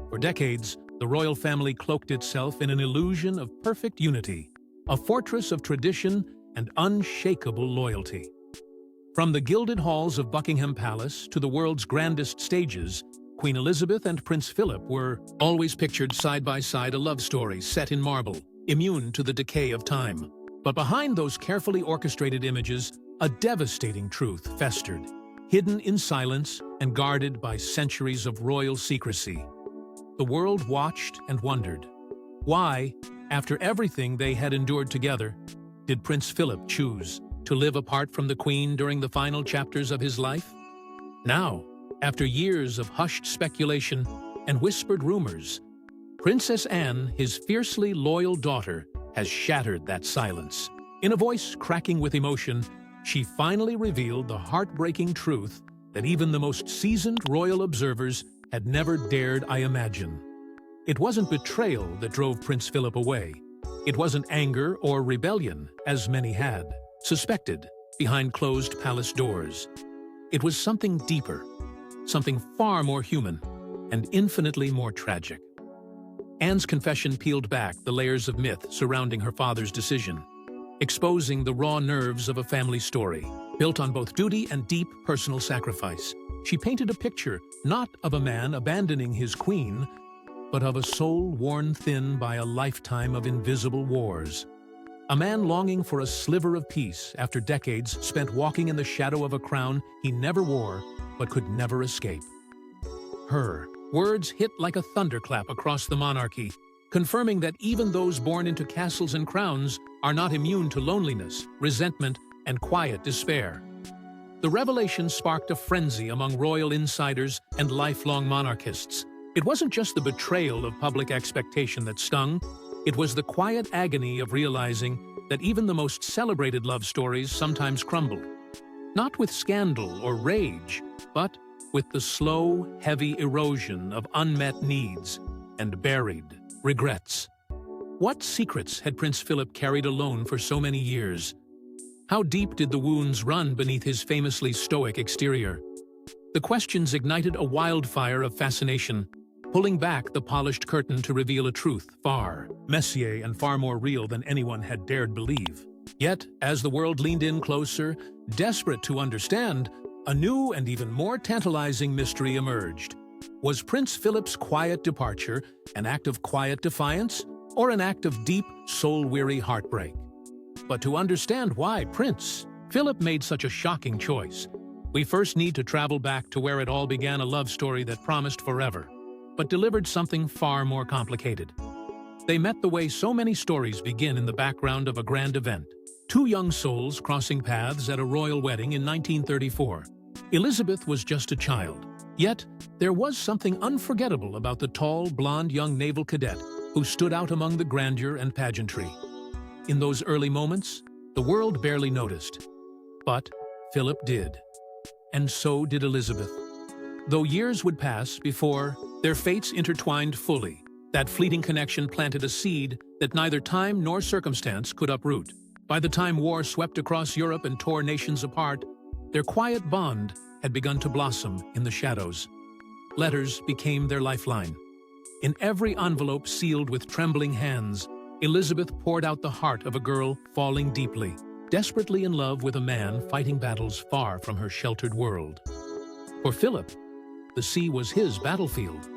For decades, the royal family cloaked itself in an illusion of perfect unity, a fortress of tradition and unshakable loyalty. From the gilded halls of Buckingham Palace to the world's grandest stages, Queen Elizabeth and Prince Philip were always pictured side by side, a love story set in marble, immune to the decay of time. But behind those carefully orchestrated images, a devastating truth festered, hidden in silence and guarded by centuries of royal secrecy. The world watched and wondered, why, after everything they had endured together, did Prince Philip choose to live apart from the Queen during the final chapters of his life? Now, after years of hushed speculation and whispered rumors, Princess Anne, his fiercely loyal daughter, has shattered that silence. In a voice cracking with emotion, she finally revealed the heartbreaking truth that even the most seasoned royal observers had never dared imagine. It wasn't betrayal that drove Prince Philip away. It wasn't anger or rebellion, as many had suspected behind closed palace doors. It was something deeper, something far more human, and infinitely more tragic. Anne's confession peeled back the layers of myth surrounding her father's decision, exposing the raw nerves of a family story, built on both duty and deep personal sacrifice. She painted a picture not of a man abandoning his queen, but of a soul worn thin by a lifetime of invisible wars. A man longing for a sliver of peace after decades spent walking in the shadow of a crown he never wore but could never escape. Her words hit like a thunderclap across the monarchy, confirming that even those born into castles and crowns are not immune to loneliness, resentment, and quiet despair. The revelation sparked a frenzy among royal insiders and lifelong monarchists. It wasn't just the betrayal of public expectation that stung, it was the quiet agony of realizing that even the most celebrated love stories sometimes crumble. Not with scandal or rage, but with the slow, heavy erosion of unmet needs and buried regrets. What secrets had Prince Philip carried alone for so many years? How deep did the wounds run beneath his famously stoic exterior? The questions ignited a wildfire of fascination, pulling back the polished curtain to reveal a truth far messier and far more real than anyone had dared believe. Yet, as the world leaned in closer, desperate to understand, a new and even more tantalizing mystery emerged. Was Prince Philip's quiet departure an act of quiet defiance or an act of deep, soul-weary heartbreak? But to understand why Prince Philip made such a shocking choice, we first need to travel back to where it all began, a love story that promised forever, but delivered something far more complicated. They met the way so many stories begin, in the background of a grand event. Two young souls crossing paths at a royal wedding in 1934. Elizabeth was just a child, yet there was something unforgettable about the tall, blonde young naval cadet who stood out among the grandeur and pageantry. In those early moments, the world barely noticed, but Philip did. And so did Elizabeth. Though years would pass before their fates intertwined fully, that fleeting connection planted a seed that neither time nor circumstance could uproot. By the time war swept across Europe and tore nations apart, their quiet bond had begun to blossom in the shadows. Letters became their lifeline. In every envelope sealed with trembling hands, Elizabeth poured out the heart of a girl falling deeply, desperately in love with a man fighting battles far from her sheltered world. For Philip, the sea was his battlefield,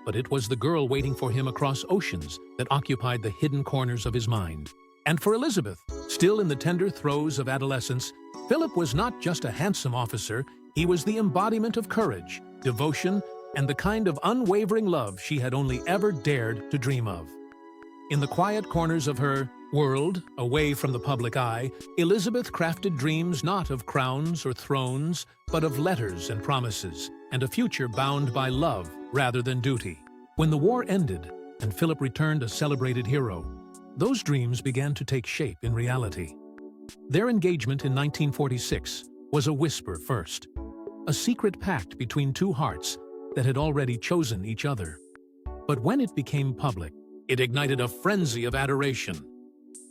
but it was the girl waiting for him across oceans that occupied the hidden corners of his mind. And for Elizabeth, still in the tender throes of adolescence, Philip was not just a handsome officer, he was the embodiment of courage, devotion, and the kind of unwavering love she had only ever dared to dream of. In the quiet corners of her world, away from the public eye, Elizabeth crafted dreams not of crowns or thrones, but of letters and promises, and a future bound by love rather than duty. When the war ended and Philip returned a celebrated hero, those dreams began to take shape in reality. Their engagement in 1946 was a whisper first, a secret pact between two hearts that had already chosen each other. But when it became public, it ignited a frenzy of adoration.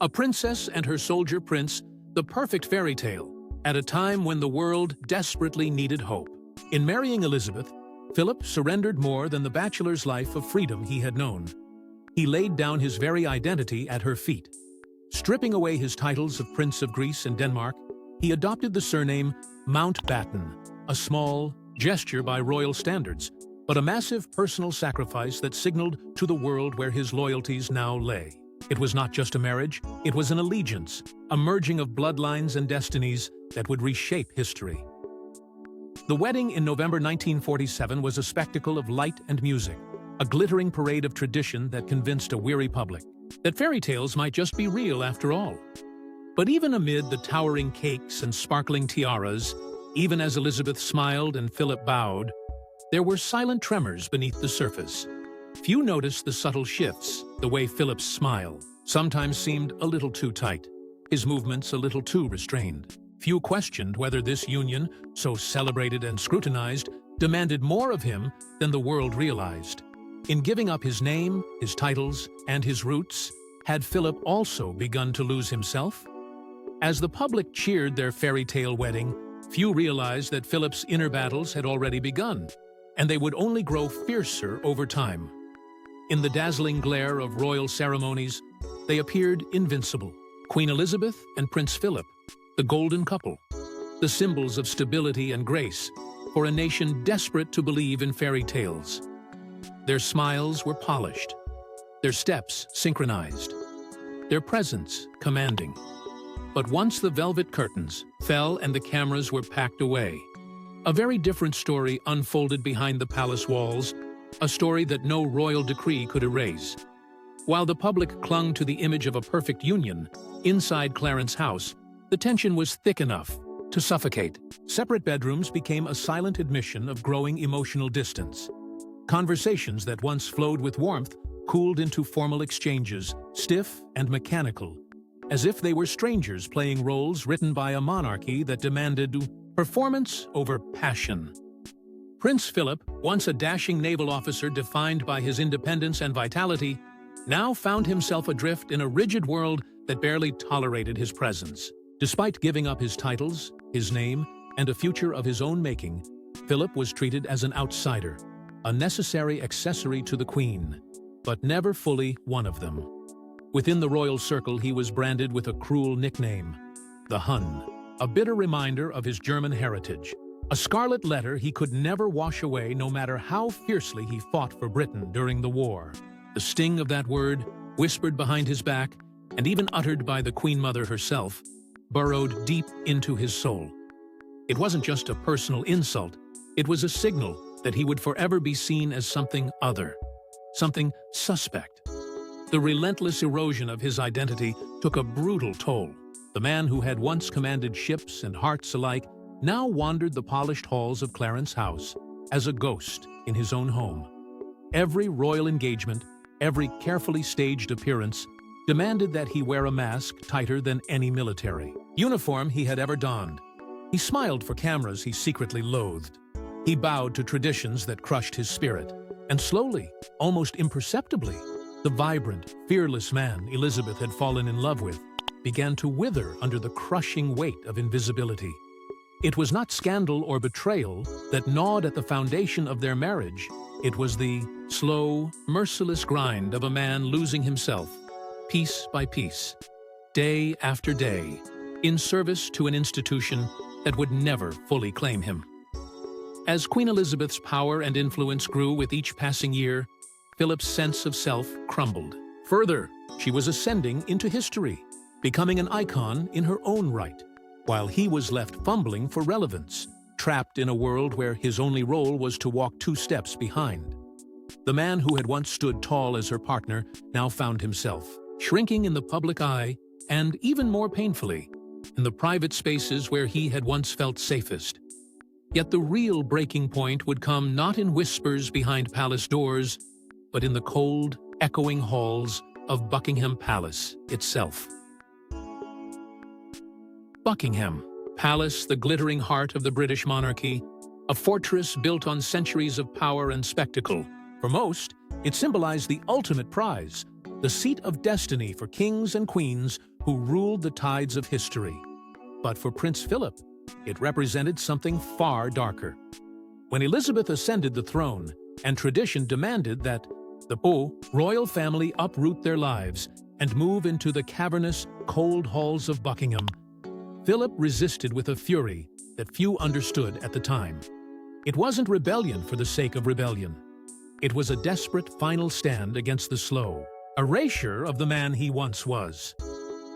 A princess and her soldier prince, the perfect fairy tale, at a time when the world desperately needed hope. In marrying Elizabeth, Philip surrendered more than the bachelor's life of freedom he had known. He laid down his very identity at her feet. Stripping away his titles of Prince of Greece and Denmark, he adopted the surname Mountbatten, a small gesture by royal standards, but a massive personal sacrifice that signaled to the world where his loyalties now lay. It was not just a marriage, it was an allegiance, a merging of bloodlines and destinies that would reshape history. The wedding in November 1947 was a spectacle of light and music, a glittering parade of tradition that convinced a weary public that fairy tales might just be real after all. But even amid the towering cakes and sparkling tiaras, even as Elizabeth smiled and Philip bowed, there were silent tremors beneath the surface. Few noticed the subtle shifts, the way Philip's smile sometimes seemed a little too tight, his movements a little too restrained. Few questioned whether this union, so celebrated and scrutinized, demanded more of him than the world realized. In giving up his name, his titles, and his roots, had Philip also begun to lose himself? As the public cheered their fairy tale wedding, few realized that Philip's inner battles had already begun, and they would only grow fiercer over time. In the dazzling glare of royal ceremonies, they appeared invincible. Queen Elizabeth and Prince Philip, the golden couple, the symbols of stability and grace for a nation desperate to believe in fairy tales. Their smiles were polished, their steps synchronized, their presence commanding. But once the velvet curtains fell and the cameras were packed away, a very different story unfolded behind the palace walls, a story that no royal decree could erase. While the public clung to the image of a perfect union, inside Clarence House, the tension was thick enough to suffocate. Separate bedrooms became a silent admission of growing emotional distance. Conversations that once flowed with warmth cooled into formal exchanges, stiff and mechanical, as if they were strangers playing roles written by a monarchy that demanded performance over passion. Prince Philip, once a dashing naval officer defined by his independence and vitality, now found himself adrift in a rigid world that barely tolerated his presence. Despite giving up his titles, his name, and a future of his own making, Philip was treated as an outsider, a necessary accessory to the Queen, but never fully one of them. Within the royal circle, he was branded with a cruel nickname, the Hun, a bitter reminder of his German heritage, a scarlet letter he could never wash away no matter how fiercely he fought for Britain during the war. The sting of that word, whispered behind his back, and even uttered by the Queen Mother herself, burrowed deep into his soul. It wasn't just a personal insult, it was a signal that he would forever be seen as something other, something suspect. The relentless erosion of his identity took a brutal toll. The man who had once commanded ships and hearts alike now wandered the polished halls of Clarence House as a ghost in his own home. Every royal engagement, every carefully staged appearance, demanded that he wear a mask tighter than any military uniform he had ever donned. He smiled for cameras he secretly loathed. He bowed to traditions that crushed his spirit. And slowly, almost imperceptibly, the vibrant, fearless man Elizabeth had fallen in love with began to wither under the crushing weight of invisibility. It was not scandal or betrayal that gnawed at the foundation of their marriage. It was the slow, merciless grind of a man losing himself, piece by piece, day after day, in service to an institution that would never fully claim him. As Queen Elizabeth's power and influence grew with each passing year, Philip's sense of self crumbled. Further, she was ascending into history, becoming an icon in her own right, while he was left fumbling for relevance, trapped in a world where his only role was to walk 2 steps behind. The man who had once stood tall as her partner now found himself shrinking in the public eye and, even more painfully, in the private spaces where he had once felt safest. Yet the real breaking point would come not in whispers behind palace doors, but in the cold, echoing halls of Buckingham Palace itself. Buckingham Palace, the glittering heart of the British monarchy, a fortress built on centuries of power and spectacle. For most, it symbolized the ultimate prize, the seat of destiny for kings and queens who ruled the tides of history. But for Prince Philip, it represented something far darker. When Elizabeth ascended the throne, and tradition demanded that the royal family uproot their lives and move into the cavernous, cold halls of Buckingham, Philip resisted with a fury that few understood at the time. It wasn't rebellion for the sake of rebellion. It was a desperate final stand against the slow erasure of the man he once was.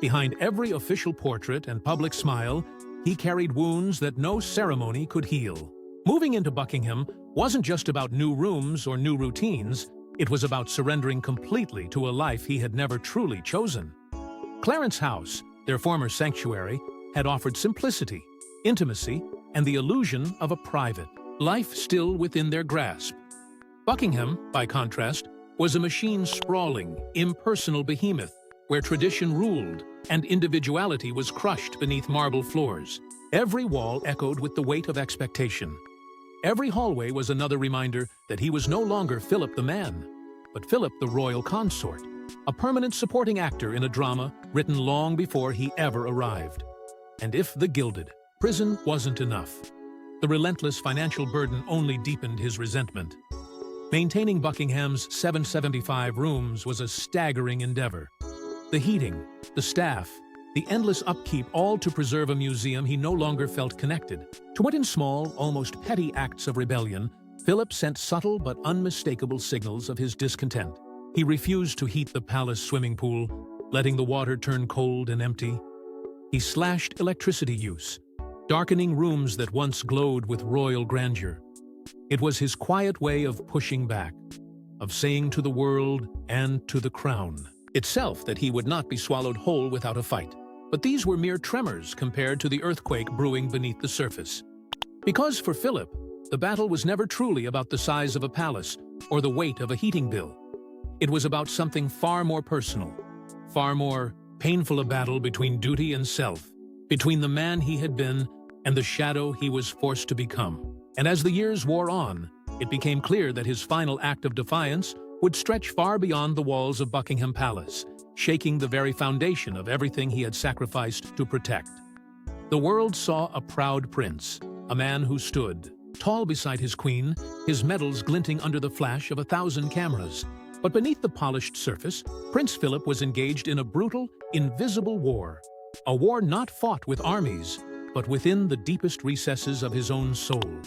Behind every official portrait and public smile, he carried wounds that no ceremony could heal. Moving into Buckingham wasn't just about new rooms or new routines, it was about surrendering completely to a life he had never truly chosen. Clarence House, their former sanctuary, had offered simplicity, intimacy, and the illusion of a private life still within their grasp. Buckingham, by contrast, was a machine-sprawling, impersonal behemoth where tradition ruled and individuality was crushed beneath marble floors. Every wall echoed with the weight of expectation. Every hallway was another reminder that he was no longer Philip the man, but Philip the royal consort, a permanent supporting actor in a drama written long before he ever arrived. And if the gilded prison wasn't enough, the relentless financial burden only deepened his resentment. Maintaining Buckingham's 775 rooms was a staggering endeavor. The heating, the staff, the endless upkeep, all to preserve a museum he no longer felt connected. To what in small, almost petty acts of rebellion, Philip sent subtle but unmistakable signals of his discontent. He refused to heat the palace swimming pool, letting the water turn cold and empty. He slashed electricity use, darkening rooms that once glowed with royal grandeur. It was his quiet way of pushing back, of saying to the world and to the crown itself that he would not be swallowed whole without a fight. But these were mere tremors compared to the earthquake brewing beneath the surface. Because for Philip, the battle was never truly about the size of a palace or the weight of a heating bill. It was about something far more personal, far more painful, a battle between duty and self, between the man he had been and the shadow he was forced to become. And as the years wore on, it became clear that his final act of defiance would stretch far beyond the walls of Buckingham Palace, shaking the very foundation of everything he had sacrificed to protect. The world saw a proud prince, a man who stood tall beside his queen, his medals glinting under the flash of 1,000 cameras. But beneath the polished surface, Prince Philip was engaged in a brutal, invisible war. A war not fought with armies, but within the deepest recesses of his own soul.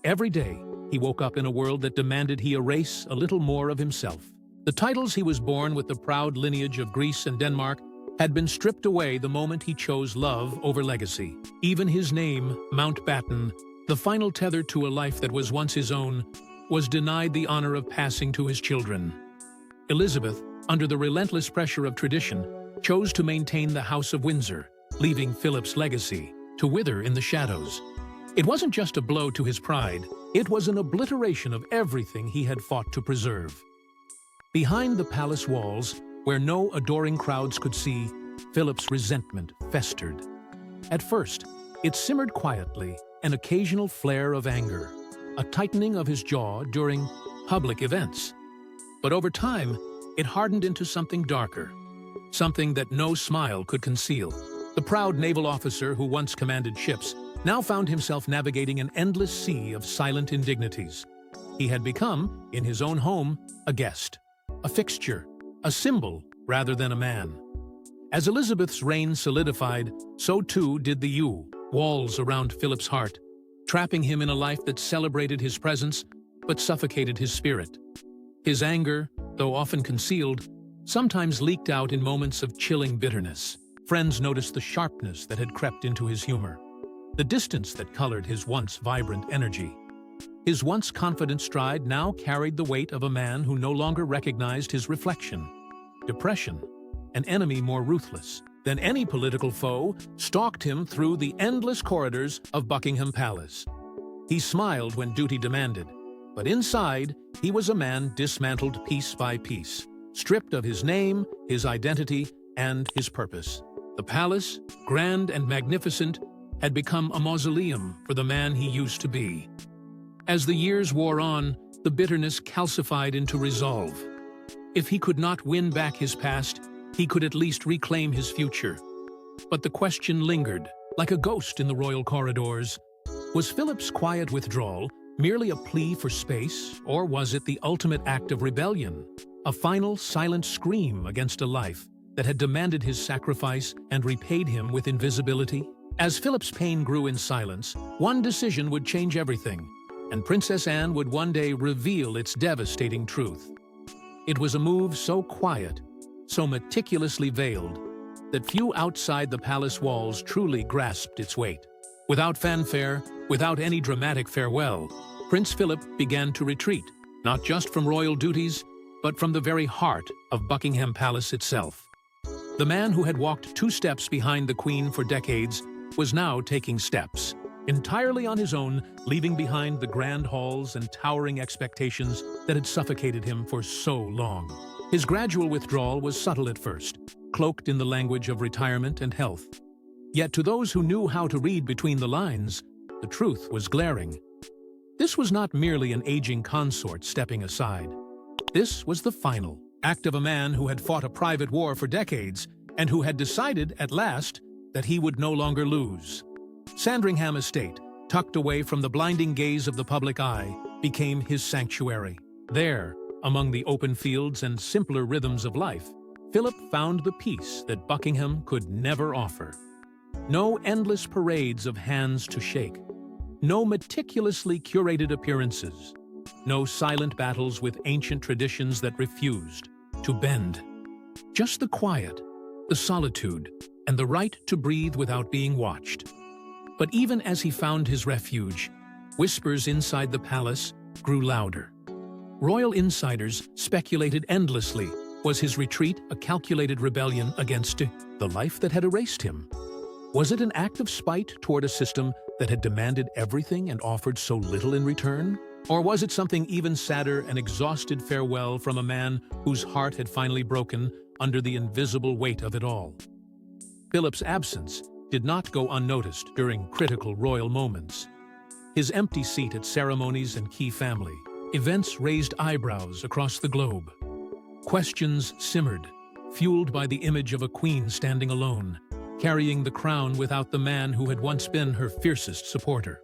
Every day, he woke up in a world that demanded he erase a little more of himself. The titles he was born with, the proud lineage of Greece and Denmark, had been stripped away the moment he chose love over legacy. Even his name, Mountbatten, the final tether to a life that was once his own, was denied the honor of passing to his children. Elizabeth, under the relentless pressure of tradition, chose to maintain the House of Windsor, leaving Philip's legacy to wither in the shadows. It wasn't just a blow to his pride, it was an obliteration of everything he had fought to preserve. Behind the palace walls, where no adoring crowds could see, Philip's resentment festered. At first, it simmered quietly, an occasional flare of anger, a tightening of his jaw during public events. But over time, it hardened into something darker, something that no smile could conceal. The proud naval officer who once commanded ships now found himself navigating an endless sea of silent indignities. He had become, in his own home, a guest, a fixture, a symbol rather than a man. As Elizabeth's reign solidified, so too did the walls around Philip's heart, trapping him in a life that celebrated his presence but suffocated his spirit. His anger, though often concealed, sometimes leaked out in moments of chilling bitterness. Friends noticed the sharpness that had crept into his humor, the distance that colored his once vibrant energy. His once confident stride now carried the weight of a man who no longer recognized his reflection. Depression, an enemy more ruthless than any political foe, stalked him through the endless corridors of Buckingham Palace. He smiled when duty demanded, but inside, he was a man dismantled piece by piece, stripped of his name, his identity, and his purpose. The palace, grand and magnificent, had become a mausoleum for the man he used to be. As the years wore on, the bitterness calcified into resolve. If he could not win back his past, he could at least reclaim his future. But the question lingered, like a ghost in the royal corridors. Was Philip's quiet withdrawal Merely a plea for space, or was it the ultimate act of rebellion? A final, silent scream against a life that had demanded his sacrifice and repaid him with invisibility? As Philip's pain grew in silence, one decision would change everything, and Princess Anne would one day reveal its devastating truth. It was a move so quiet, so meticulously veiled, that few outside the palace walls truly grasped its weight. Without fanfare, without any dramatic farewell, Prince Philip began to retreat, not just from royal duties, but from the very heart of Buckingham Palace itself. The man who had walked 2 steps behind the Queen for decades was now taking steps, entirely on his own, leaving behind the grand halls and towering expectations that had suffocated him for so long. His gradual withdrawal was subtle at first, cloaked in the language of retirement and health. Yet to those who knew how to read between the lines, the truth was glaring. This was not merely an aging consort stepping aside. This was the final act of a man who had fought a private war for decades and who had decided, at last, that he would no longer lose. Sandringham Estate, tucked away from the blinding gaze of the public eye, became his sanctuary. There, among the open fields and simpler rhythms of life, Philip found the peace that Buckingham could never offer. No endless parades of hands to shake, no meticulously curated appearances, no silent battles with ancient traditions that refused to bend. Just the quiet, the solitude, and the right to breathe without being watched. But even as he found his refuge, whispers inside the palace grew louder. Royal insiders speculated endlessly. Was his retreat a calculated rebellion against the life that had erased him? Was it an act of spite toward a system that had demanded everything and offered so little in return? Or was it something even sadder, an exhausted farewell from a man whose heart had finally broken under the invisible weight of it all? Philip's absence did not go unnoticed during critical royal moments. His empty seat at ceremonies and key family events raised eyebrows across the globe. Questions simmered, fueled by the image of a queen standing alone, carrying the crown without the man who had once been her fiercest supporter.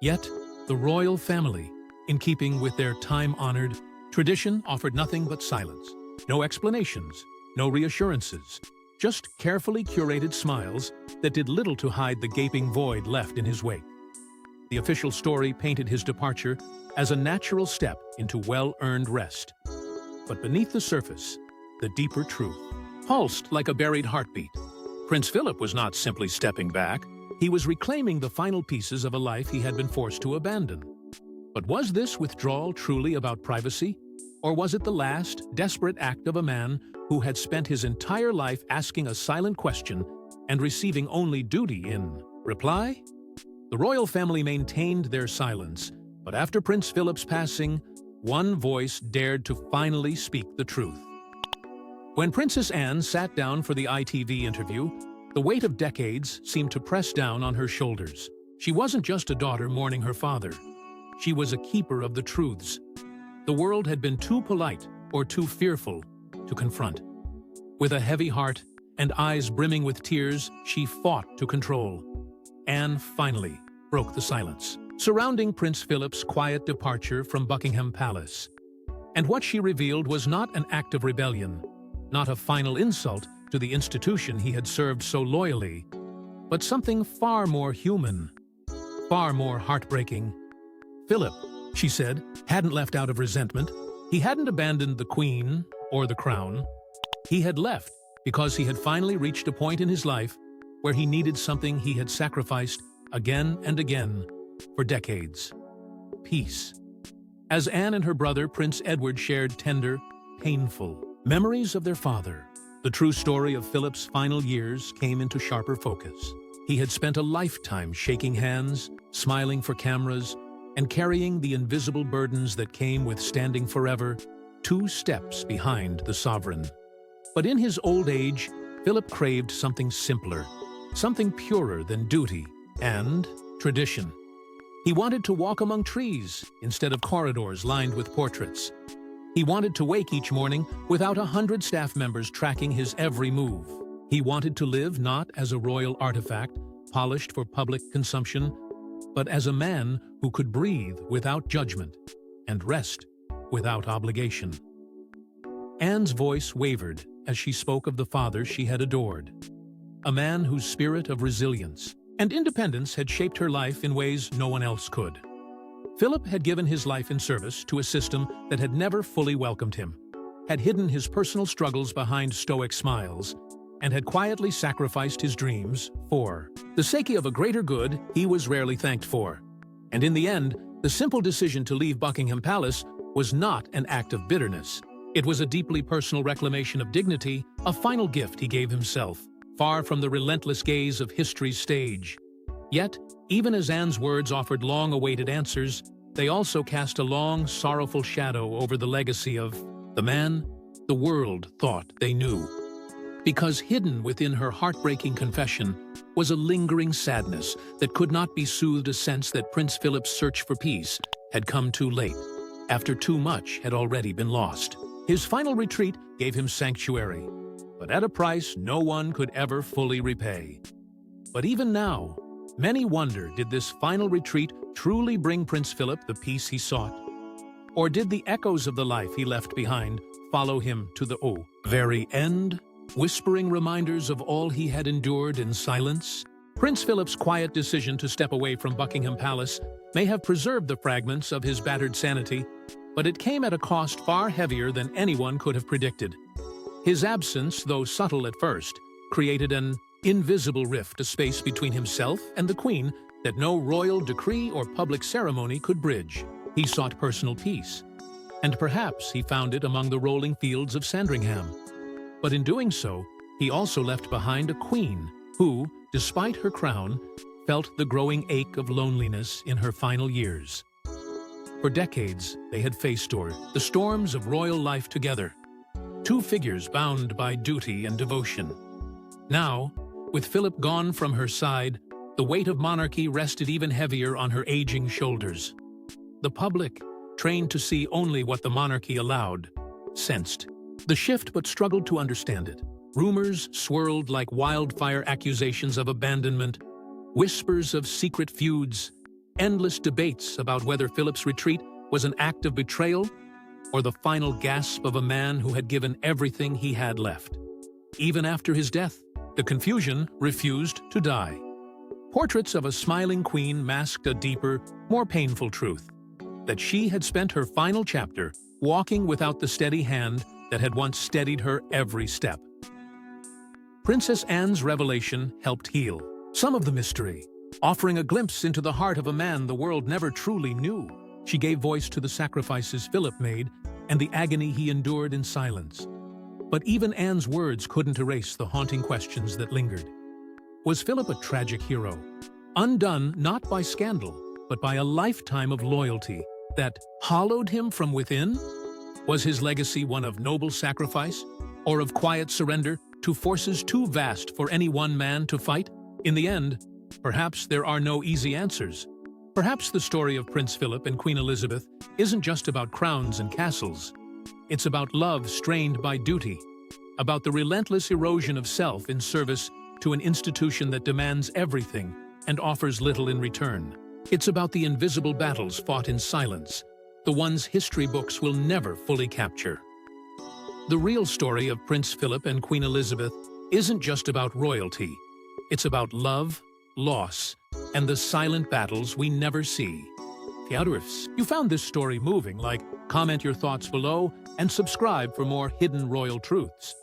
Yet, the royal family, in keeping with their time-honored tradition, offered nothing but silence. No explanations, no reassurances, just carefully curated smiles that did little to hide the gaping void left in his wake. The official story painted his departure as a natural step into well-earned rest. But beneath the surface, the deeper truth pulsed like a buried heartbeat. Prince Philip was not simply stepping back, he was reclaiming the final pieces of a life he had been forced to abandon. But was this withdrawal truly about privacy? Or was it the last, desperate act of a man who had spent his entire life asking a silent question and receiving only duty in reply? The royal family maintained their silence, but after Prince Philip's passing, one voice dared to finally speak the truth. When Princess Anne sat down for the ITV interview, the weight of decades seemed to press down on her shoulders. She wasn't just a daughter mourning her father. She was a keeper of the truths. The world had been too polite or too fearful to confront. With a heavy heart and eyes brimming with tears, she fought to control. Anne finally broke the silence surrounding Prince Philip's quiet departure from Buckingham Palace. And what she revealed was not an act of rebellion, not a final insult to the institution he had served so loyally, but something far more human, far more heartbreaking. Philip, she said, hadn't left out of resentment. He hadn't abandoned the Queen or the crown. He had left because he had finally reached a point in his life where he needed something he had sacrificed again and again for decades: peace. As Anne and her brother, Prince Edward, shared tender, painful memories of their father, the true story of Philip's final years came into sharper focus. He had spent a lifetime shaking hands, smiling for cameras, and carrying the invisible burdens that came with standing forever 2 steps behind the sovereign. But in his old age, Philip craved something simpler, something purer than duty and tradition. He wanted to walk among trees instead of corridors lined with portraits. He wanted to wake each morning without 100 staff members tracking his every move. He wanted to live not as a royal artifact, polished for public consumption, but as a man who could breathe without judgment and rest without obligation. Anne's voice wavered as she spoke of the father she had adored, a man whose spirit of resilience and independence had shaped her life in ways no one else could. Philip had given his life in service to a system that had never fully welcomed him, had hidden his personal struggles behind stoic smiles, and had quietly sacrificed his dreams for the sake of a greater good he was rarely thanked for. And in the end, the simple decision to leave Buckingham Palace was not an act of bitterness. It was a deeply personal reclamation of dignity, a final gift he gave himself, far from the relentless gaze of history's stage. Yet, even as Anne's words offered long-awaited answers, they also cast a long, sorrowful shadow over the legacy of the man the world thought they knew. Because hidden within her heartbreaking confession was a lingering sadness that could not be soothed, a sense that Prince Philip's search for peace had come too late, after too much had already been lost. His final retreat gave him sanctuary, but at a price no one could ever fully repay. But even now, many wonder, did this final retreat truly bring Prince Philip the peace he sought? Or did the echoes of the life he left behind follow him to the very end, whispering reminders of all he had endured in silence? Prince Philip's quiet decision to step away from Buckingham Palace may have preserved the fragments of his battered sanity, but it came at a cost far heavier than anyone could have predicted. His absence, though subtle at first, created an invisible rift, a space between himself and the Queen that no royal decree or public ceremony could bridge. He sought personal peace, and perhaps he found it among the rolling fields of Sandringham. But in doing so, he also left behind a queen who, despite her crown, felt the growing ache of loneliness in her final years. For decades, they had faced the storms of royal life together, two figures bound by duty and devotion. Now, with Philip gone from her side, the weight of monarchy rested even heavier on her aging shoulders. The public, trained to see only what the monarchy allowed, sensed the shift but struggled to understand it. Rumors swirled like wildfire, accusations of abandonment, whispers of secret feuds, endless debates about whether Philip's retreat was an act of betrayal or the final gasp of a man who had given everything he had left. Even after his death, the confusion refused to die. Portraits of a smiling queen masked a deeper, more painful truth, that she had spent her final chapter walking without the steady hand that had once steadied her every step. Princess Anne's revelation helped heal some of the mystery, offering a glimpse into the heart of a man the world never truly knew. She gave voice to the sacrifices Philip made and the agony he endured in silence. But even Anne's words couldn't erase the haunting questions that lingered. Was Philip a tragic hero, undone not by scandal, but by a lifetime of loyalty that hollowed him from within? Was his legacy one of noble sacrifice, or of quiet surrender to forces too vast for any one man to fight? In the end, perhaps there are no easy answers. Perhaps the story of Prince Philip and Queen Elizabeth isn't just about crowns and castles. It's about love strained by duty, about the relentless erosion of self in service to an institution that demands everything and offers little in return. It's about the invisible battles fought in silence, the ones history books will never fully capture. The real story of Prince Philip and Queen Elizabeth isn't just about royalty. It's about love, loss, and the silent battles we never see. If you found this story moving, comment your thoughts below and subscribe for more hidden royal truths.